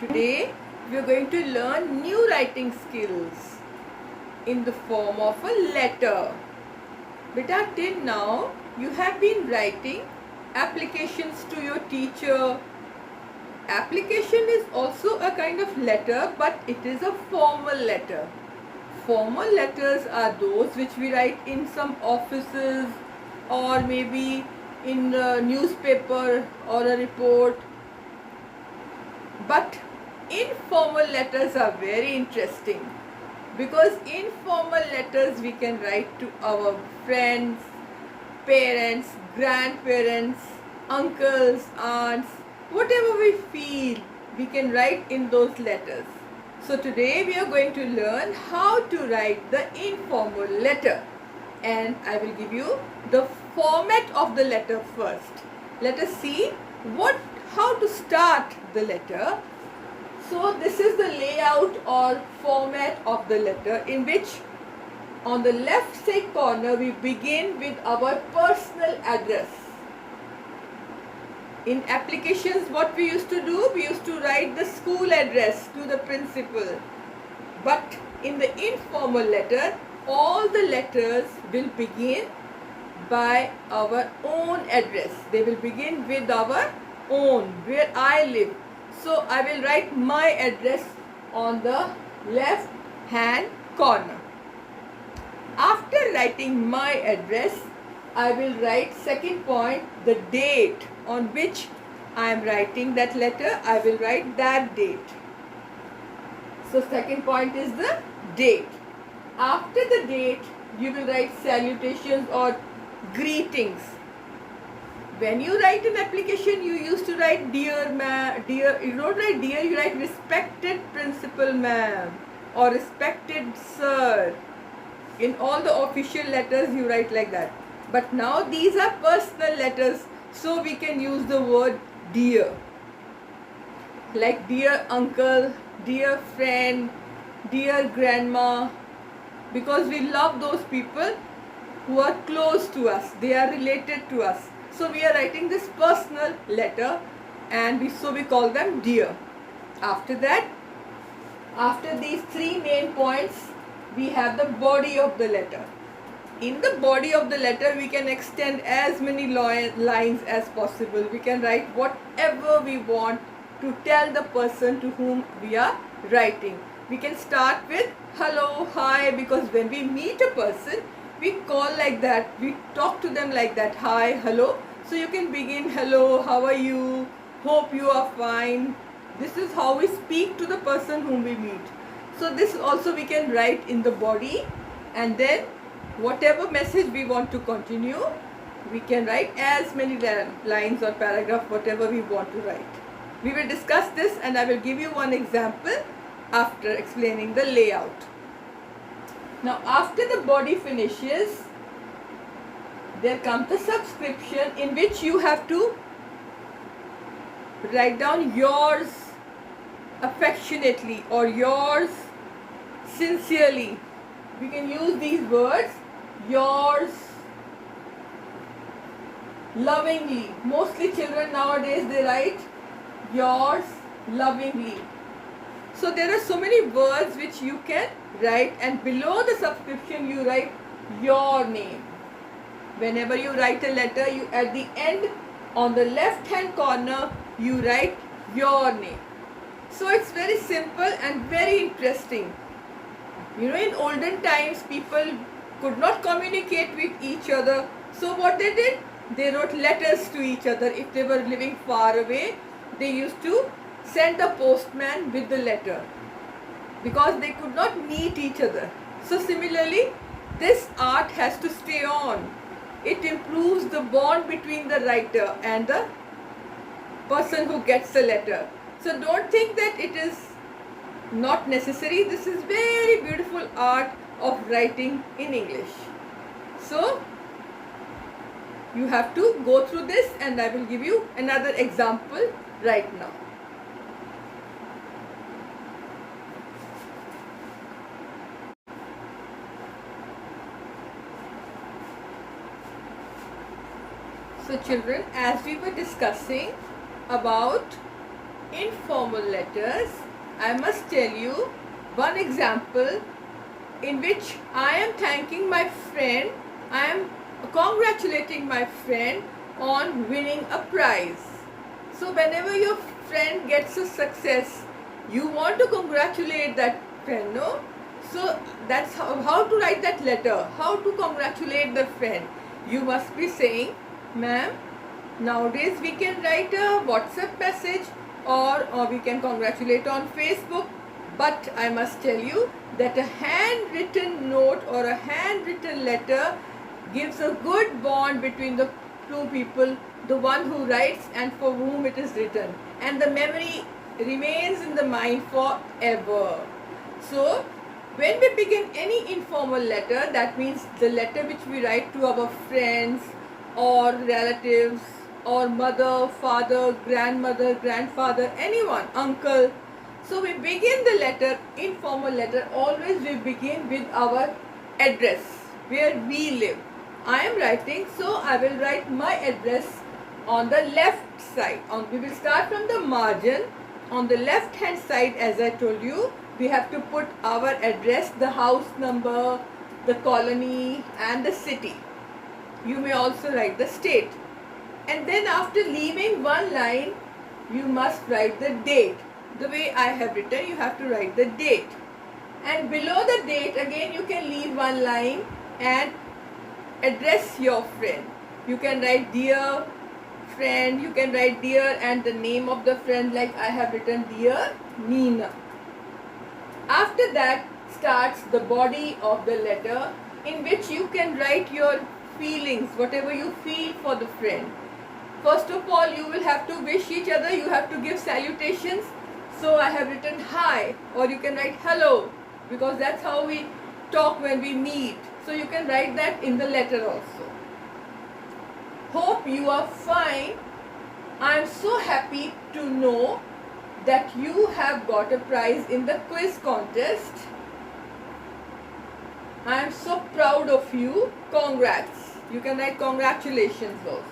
Today we are going to learn new writing skills in the form of a letter. Beta, till now you have been writing applications to your teacher. Application is also a kind of letter, but it is a formal letter. Formal letters are those which we write in some offices or maybe in a newspaper or a report. But informal letters are very interesting because informal letters we can write to our friends, parents, grandparents, uncles, aunts, whatever we feel, we can write in those letters. So today we are going to learn how to write the informal letter, and I will give you the format of the letter first. Let us see how to start the letter. So this is the layout or format of the letter, in which on the left side corner we begin with our personal address. In applications, what we used to do, we used to write the school address to the principal. But in the informal letter, all the letters will begin by our own address. They will begin with our own, where I live. So I will write my address on the left hand corner. After writing my address, I will write second point, the date on which I am writing that letter. I will write that date. So second point is the date. After the date, you will write salutations or greetings. When you write an application, you used to write dear ma'am, dear, you don't write dear, you write respected principal ma'am or respected sir. In all the official letters you write like that. But now these are personal letters, so we can use the word dear. Like dear uncle, dear friend, dear grandma, because we love those people who are close to us, they are related to us. So we are writing this personal letter, and we call them dear. After that, after these three main points, we have the body of the letter. In the body of the letter, we can extend as many lines as possible. We can write whatever we want to tell the person to whom we are writing. We can start with hello, hi, because when we meet a person, we call like that, we talk to them like that, hi, hello. So you can begin, hello, how are you, hope you are fine. This is how we speak to the person whom we meet. So this also we can write in the body, and then whatever message we want to continue, we can write as many lines or paragraph, whatever we want to write. We will discuss this, and I will give you one example after explaining the layout. Now after the body finishes, there comes the subscription, in which you have to write down yours affectionately or yours sincerely. We can use these words, yours lovingly. Mostly children nowadays, they write yours lovingly. So there are so many words which you can write, and below the subscription you write your name. Whenever you write a letter, you at the end on the left hand corner you write your name. So it's very simple and very interesting. You know, in olden times people could not communicate with each other. So what they did? They wrote letters to each other. If they were living far away, they used to send the postman with the letter, because they could not meet each other. So similarly, this art has to stay on. It improves the bond between the writer and the person who gets the letter. So don't think that it is not necessary. This is very beautiful art of writing in English. So you have to go through this, and I will give you another example right now. So children, as we were discussing about informal letters, I must tell you one example in which I am thanking my friend, I am congratulating my friend on winning a prize. So whenever your friend gets a success, you want to congratulate that friend, no? So that's how to write that letter, how to congratulate the friend. You must be saying, ma'am, nowadays we can write a WhatsApp message or we can congratulate on Facebook. But I must tell you that a handwritten note or a handwritten letter gives a good bond between the two people, the one who writes and for whom it is written. And the memory remains in the mind forever. So, when we begin any informal letter, that means the letter which we write to our friends or relatives or mother, father, grandmother, grandfather, anyone, uncle. So we begin the letter, informal letter, always we begin with our address, where we live. I am writing, so I will write my address on the left side. We will start from the margin. On the left hand side, as I told you, we have to put our address, the house number, the colony and the city. You may also write the state. And then after leaving one line, you must write the date. The way I have written, you have to write the date. And below the date, again you can leave one line and address your friend. You can write dear friend, you can write dear and the name of the friend, like I have written dear Nina. After that starts the body of the letter, in which you can write your feelings, whatever you feel for the friend. First of all, you will have to wish each other, you have to give salutations. So I have written hi, or you can write hello, because that's how we talk when we meet. So you can write that in the letter also. Hope you are fine. I am so happy to know that you have got a prize in the quiz contest. I am so proud of you. Congrats. You can write congratulations also.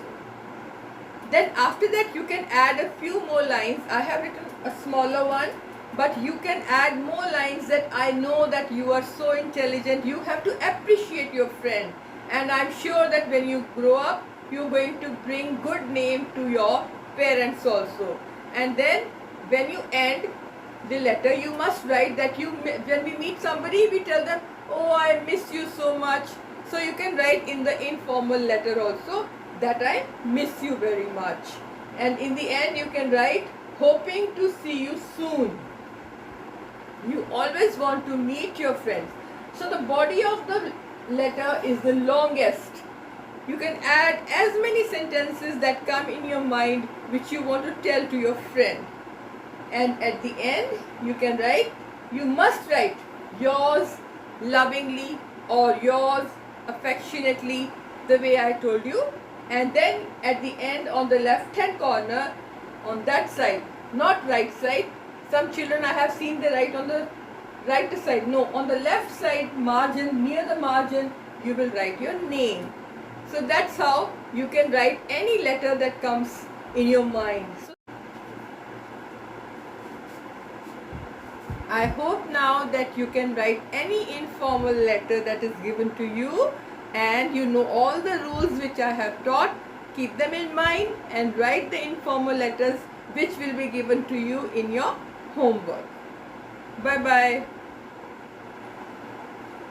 Then after that you can add a few more lines. I have written a smaller one, but you can add more lines that I know that you are so intelligent. You have to appreciate your friend. And I'm sure that when you grow up, you're going to bring good name to your parents also. And then when you end the letter, you must write that when we meet somebody, we tell them, oh, I miss you so much. So you can write in the informal letter also that I miss you very much. And in the end, you can write, hoping to see you soon. You always want to meet your friends. So the body of the letter is the longest. You can add as many sentences that come in your mind which you want to tell to your friend. And at the end, you can write, you must write yours lovingly or yours affectionately, the way I told you. And then at the end, on the left hand corner, on that side, not right side. Some children I have seen they write on the right side. No, on the left side margin, near the margin, you will write your name. So that's how you can write any letter that comes in your mind. So I hope now that you can write any informal letter that is given to you, and you know all the rules which I have taught. Keep them in mind and write the informal letters which will be given to you in your homework. Bye bye.